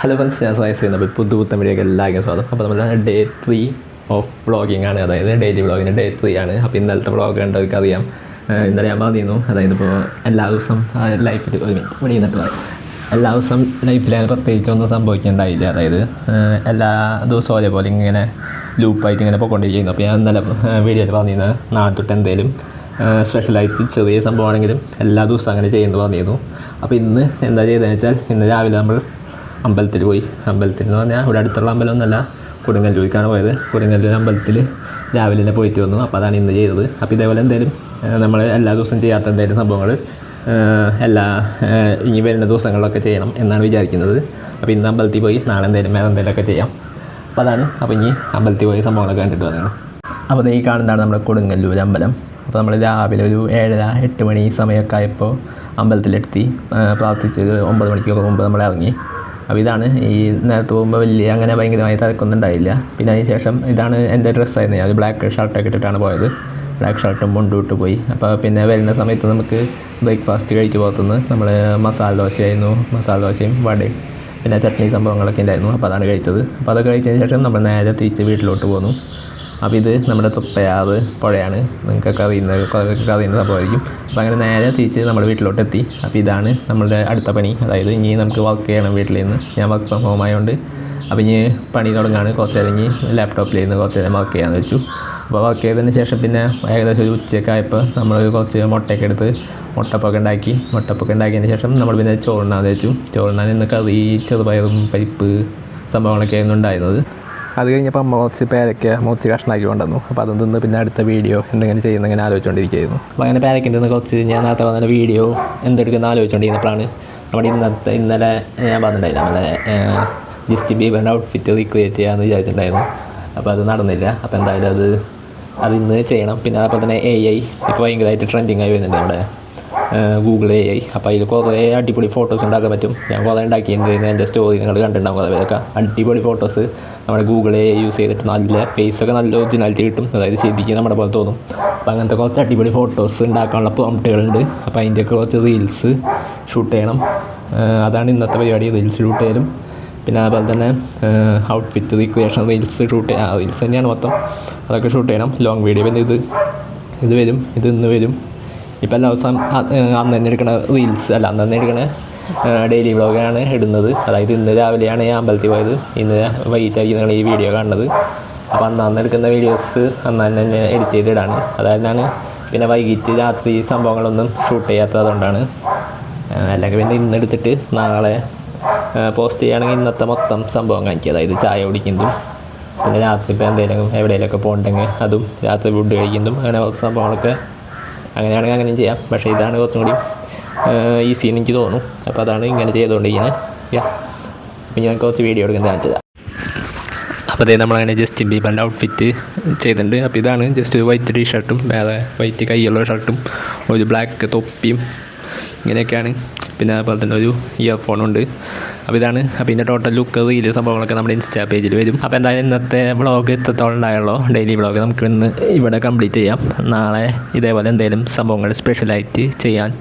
Hello friends, ഞാൻ science ചെയ്യുന്നത് പുതുപുത്തൻ വീഡിയോക്ക് എല്ലാവർക്കും സ്വാഗതം. അപ്പോൾ നമ്മൾ ഡേ 3 ഓഫ് വ്ളോഗിങ് ആണ്, അതായത് ഡെയിലി വ്ളോഗിൻ്റെ ഡേ 3 ആണ്. അപ്പോൾ ഇന്നലത്തെ വ്ളോഗ് കണ്ടവർക്ക് അറിയാം. ഇന്നലെ ഞാൻ പറഞ്ഞിരുന്നു, അതായത് ഇപ്പോൾ എല്ലാ ദിവസം ലൈഫിൽ എല്ലാ ദിവസം ലൈഫിൽ അങ്ങനെ പ്രത്യേകിച്ചൊന്നും സംഭവിക്കേണ്ടായില്ല. അതായത് എല്ലാ ദിവസവും അതേപോലെ ഇങ്ങനെ ലൂപ്പായിട്ട് ഇങ്ങനെ പോയിക്കൊണ്ടിരിക്കുന്നു. അപ്പോൾ ഞാൻ ഇന്നലെ വീഡിയോയിൽ പറഞ്ഞിരുന്നത് നാളെ തൊട്ട് എന്തെങ്കിലും സ്പെഷ്യലായിട്ട് ചെറിയ സംഭവമാണെങ്കിലും എല്ലാ ദിവസവും അങ്ങനെ ചെയ്യുന്നത് പറഞ്ഞിരുന്നു. അപ്പോൾ ഇന്ന് എന്താ ചെയ്തതെന്ന് വെച്ചാൽ, ഇന്ന് രാവിലെ നമ്മൾ അമ്പലത്തിൽ പോയി. അമ്പലത്തിൽ എന്ന് പറഞ്ഞാൽ ഇവിടെ അടുത്തുള്ള അമ്പലമൊന്നുമല്ല, കൊടുങ്ങല്ലൂരിക്കാണ് പോയത്. കൊടുങ്ങല്ലൂർ അമ്പലത്തിൽ രാവിലെ തന്നെ പോയിട്ട് വന്നു. അപ്പോൾ അതാണ് ഇന്ന് ചെയ്തത്. അപ്പോൾ ഇതേപോലെ എന്തെങ്കിലും നമ്മൾ എല്ലാ ദിവസവും ചെയ്യാത്ത എന്തെങ്കിലും സംഭവങ്ങൾ ഇനി വരുന്ന ദിവസങ്ങളിലൊക്കെ ചെയ്യണം എന്നാണ് വിചാരിക്കുന്നത്. അപ്പോൾ ഇന്ന് അമ്പലത്തിൽ പോയി നാളെ എന്തെങ്കിലും വേറെ എന്തെങ്കിലുമൊക്കെ ചെയ്യാം. അപ്പോൾ അതാണ്. അപ്പോൾ ഇനി അമ്പലത്തിൽ പോയി സംഭവങ്ങളൊക്കെ കണ്ടിട്ട് വന്നത്. അപ്പോൾ ഈ കാണുന്നതാണ് നമ്മുടെ കൊടുങ്ങല്ലൂർ അമ്പലം. അപ്പോൾ നമ്മൾ രാവിലെ ഒരു 7-8 മണി സമയമൊക്കെ ആയപ്പോൾ അമ്പലത്തിലെത്തി. പ്രാർത്ഥിച്ച് 9 മണിക്കൊക്കെ മുമ്പ് നമ്മൾ ഇറങ്ങി. അപ്പോൾ ഇതാണ് ഈ നേരത്തെ പോകുമ്പോൾ വലിയ അങ്ങനെ ഭയങ്കരമായി തിരക്കൊന്നും ഉണ്ടായില്ല. പിന്നെ അതിന് ശേഷം ഇതാണ് എൻ്റെ ഡ്രസ്സായിരുന്നു. ഞാൻ ബ്ലാക്ക് ഷർട്ടൊക്കെ ഇട്ടിട്ടാണ് പോയത്. ബ്ലാക്ക് ഷർട്ടും മുണ്ടും പോയി. അപ്പോൾ പിന്നെ വരുന്ന സമയത്ത് നമുക്ക് ബ്രേക്ക്ഫാസ്റ്റ് കഴിച്ച് പുറത്തുനിന്ന് നമ്മൾ മസാല ദോശയും വടയും പിന്നെ ചട്നി സംഭവങ്ങളൊക്കെ ഉണ്ടായിരുന്നു. അപ്പോൾ അതാണ് കഴിച്ചത്. അപ്പോൾ അതൊക്കെ കഴിച്ചതിന് ശേഷം നമ്മൾ നേരെ തിരിച്ച് വീട്ടിലോട്ട് പോന്നു. അപ്പോൾ ഇത് നമ്മുടെ തൊപ്പയാറ് പുഴയാണ്. നിങ്ങൾക്കൊക്കെ അറിയുന്ന സംഭവമായിരിക്കും. അപ്പോൾ അങ്ങനെ നേരെ തിരിച്ച് നമ്മൾ വീട്ടിലോട്ടെത്തി. അപ്പോൾ ഇതാണ് നമ്മളുടെ അടുത്ത പണി. അതായത് ഇനി നമുക്ക് വർക്ക് ചെയ്യണം വീട്ടിൽ നിന്ന്. ഞാൻ വർക്ക് ഫ്രം ഹോം ആയതുകൊണ്ട് അപ്പോൾ ഇനി പണി തുടങ്ങുകയാണ്. കുറച്ച് നേരം ഇനി ലാപ്ടോപ്പിൽ നിന്ന് കുറച്ച് നേരം വർക്ക് ചെയ്യാമെന്ന് വെച്ചു. അപ്പോൾ വർക്ക് ചെയ്തതിന് ശേഷം പിന്നെ ഏകദേശം ഒരു ഉച്ചയൊക്കെ ആയപ്പോൾ നമ്മൾ കുറച്ച് മുട്ടയൊക്കെ എടുത്ത് മുട്ടപ്പൊക്കെ ഉണ്ടാക്കിയതിന് ശേഷം നമ്മൾ പിന്നെ ചോറിനാന്ന് വെച്ചു. ചോറിനാൻ ഇന്ന് കറി ചെറുപയറും പരിപ്പ് സംഭവങ്ങളൊക്കെ ആയിരുന്നു ഉണ്ടായിരുന്നത്. അത് കഴിഞ്ഞപ്പോൾ അമ്മ കുറച്ച് കഷ്ണമാക്കി കൊണ്ടുവന്നു. അപ്പോൾ അതൊന്നും തിന്ന് പിന്നെ അടുത്ത വീഡിയോ എന്തെങ്കിലും ചെയ്യുന്ന ഇങ്ങനെ ആലോചിച്ചുകൊണ്ടിരിക്കുകയായിരുന്നു. അപ്പോൾ അങ്ങനെ പാരക്കിൻ്റെ നിന്ന് കുറച്ച് ഞാൻ നേരത്തെ വന്ന വീഡിയോ എന്തെടുക്കുന്ന ആലോചിച്ചുകൊണ്ടിരുന്നപ്പോഴാണ് ഇന്നലെ ഞാൻ പറഞ്ഞിട്ടുണ്ടായില്ല, നമ്മുടെ ജസ്റ്റിൻ ബീബറിൻ്റെ ഔട്ട്ഫിറ്റ് റീക്രിയേറ്റ് ചെയ്യാമെന്ന് വിചാരിച്ചിട്ടുണ്ടായിരുന്നു. അപ്പോൾ അത് നടന്നില്ല. അപ്പോൾ എന്തായാലും അത് ഇന്ന് ചെയ്യണം. പിന്നെ അതുപോലെ തന്നെ AI ഇപ്പോൾ ഭയങ്കരമായിട്ട് ട്രെൻഡിങ് ആയി വരുന്നുണ്ട് നമ്മുടെ ഗൂഗിൾ AI. അപ്പോൾ അതിൽ കുറേ അടിപൊളി ഫോട്ടോസ് ഉണ്ടാക്കാൻ പറ്റും. ഞാൻ കുറേ ഉണ്ടാക്കിയിട്ടുണ്ട്. എൻ്റെ സ്റ്റോറി നിങ്ങൾ കണ്ടിട്ടുണ്ടാകും. അതൊക്കെ അടിപൊളി ഫോട്ടോസ് നമ്മുടെ ഗൂഗിൾ AI യൂസ് ചെയ്തിട്ട് നല്ല ഫേസൊക്കെ നല്ല ഒറിജിനാലിറ്റി കിട്ടും. അതായത് ശരിക്കും നമ്മുടെ പോലെ തോന്നും. അപ്പോൾ അങ്ങനത്തെ കുറച്ച് അടിപൊളി ഫോട്ടോസ് ഉണ്ടാക്കാനുള്ള പ്രോംപ്റ്റുകളുണ്ട്. അപ്പോൾ അതിൻ്റെയൊക്കെ കുറച്ച് റീൽസ് ഷൂട്ട് ചെയ്യണം. അതാണ് ഇന്നത്തെ പരിപാടി. റീൽസ് ഷൂട്ട് ചെയ്യലും പിന്നെ അതുപോലെ തന്നെ ഔട്ട്ഫിറ്റ് റീക്രിയേഷൻ റീൽസ് റീൽസ് തന്നെയാണ് മൊത്തം. അതൊക്കെ ഷൂട്ട് ചെയ്യണം. ലോങ് വീഡിയോ പിന്നെ ഇത് വരും. ഇത് ഇന്ന് വരും. ഇപ്പോൾ എല്ലാ ദിവസം അന്ന് തന്നെ എടുക്കണ റീൽസ് അല്ല, അന്ന് തന്നെ എടുക്കണ ഡെയിലി വ്ളോഗാണ് ഇടുന്നത്. അതായത് ഇന്ന് രാവിലെയാണ് ഞാൻ അമ്പലത്തിൽ പോയത്. ഇന്ന് വൈകിട്ടായിരിക്കും നിങ്ങൾ ഈ വീഡിയോ കാണുന്നത്. അപ്പോൾ അന്ന് എടുക്കുന്ന വീഡിയോസ് അന്ന് തന്നെ എഡിറ്റ് ചെയ്തിടാണ്. അതായതാണ് പിന്നെ വൈകിട്ട് രാത്രി സംഭവങ്ങളൊന്നും ഷൂട്ട് ചെയ്യാത്തതുകൊണ്ടാണ്. അല്ലെങ്കിൽ പിന്നെ ഇന്നെടുത്തിട്ട് നാളെ പോസ്റ്റ് ചെയ്യുകയാണെങ്കിൽ ഇന്നത്തെ മൊത്തം സംഭവം കാണിക്കുക. അതായത് ചായ കുടിക്കുന്നതും പിന്നെ രാത്രി ഇപ്പോൾ എന്തെങ്കിലും എവിടെയെങ്കിലുമൊക്കെ പോകണ്ടെങ്കിൽ അതും രാത്രി ഫുഡ് കഴിക്കുന്നതും അങ്ങനെ കുറച്ച് സംഭവങ്ങളൊക്കെ അങ്ങനെയാണെങ്കിൽ അങ്ങനെയും ചെയ്യാം. പക്ഷേ ഇതാണ് കുറച്ചും കൂടി ഈസി എന്ന് എനിക്ക് തോന്നുന്നു. അപ്പോൾ അതാണ് ഇങ്ങനെ ചെയ്തുകൊണ്ടിരിക്കുന്നത്. അപ്പോൾ ഞാൻ കുറച്ച് വീഡിയോ എടുക്കുന്നത് കാണിച്ചതാണ്. അപ്പോൾ അതേ നമ്മളങ്ങനെ ജസ്റ്റിൻ ബീബറിൻ്റെ ഔട്ട്ഫിറ്റ് ചെയ്തിട്ടുണ്ട്. അപ്പോൾ ഇതാണ് ജസ്റ്റ് ഒരു വൈറ്റ് ടീഷർട്ടും വേറെ വൈറ്റ് കൈയുള്ള ഷർട്ടും ഒരു ബ്ലാക്ക് തൊപ്പിയും ഇങ്ങനെയൊക്കെയാണ്. പിന്നെ അതുപോലെ തന്നെ ഒരു ഇയർഫോണുണ്ട്. അപ്പോൾ ഇതാണ്. അപ്പോൾ ഇതിൻ്റെ ടോട്ടൽ ലുക്ക് റീല് സംഭവങ്ങളൊക്കെ നമ്മുടെ ഇൻസ്റ്റാ പേജിൽ വരും. അപ്പോൾ എന്തായാലും ഇന്നത്തെ വ്ളോഗ് എത്രത്തോളം ഉണ്ടായുള്ളൂ ഡെയിലി വ്ളോഗ് നമുക്ക് ഇന്ന് ഇവിടെ കംപ്ലീറ്റ് ചെയ്യാം. നാളെ ഇതേപോലെ എന്തെങ്കിലും സംഭവങ്ങൾ സ്പെഷ്യലായിട്ട് ചെയ്യാൻ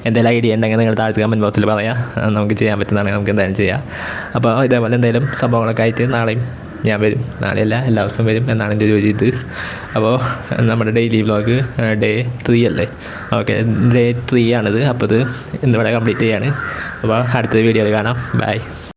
എന്തെങ്കിലും ഐഡിയ ഉണ്ടെങ്കിൽ നിങ്ങൾ താഴത്തെ കമൻറ്റ് ബോക്സിൽ പറയാം. നമുക്ക് ചെയ്യാൻ പറ്റുന്നതാണെങ്കിൽ നമുക്ക് എന്തായാലും ചെയ്യാം. അപ്പോൾ ഇതേപോലെ എന്തെങ്കിലും സംഭവങ്ങളൊക്കെ ആയിട്ട് നാളെയും ഞാൻ വരും. നാളെയല്ല, എല്ലാ ദിവസവും വരും എന്നാണ് എൻ്റെ ഒരു ഇത്. അപ്പോൾ നമ്മുടെ ഡെയിലി വ്ളോഗ് ഡേ 3 അല്ലേ? ഓക്കെ, ഡേ 3 ആണിത്. അപ്പോൾ ഇത് ഇന്നിവിടെ കംപ്ലീറ്റ് ചെയ്യാണ്. അപ്പോൾ അടുത്ത വീഡിയോയിൽ കാണാം. ബൈ.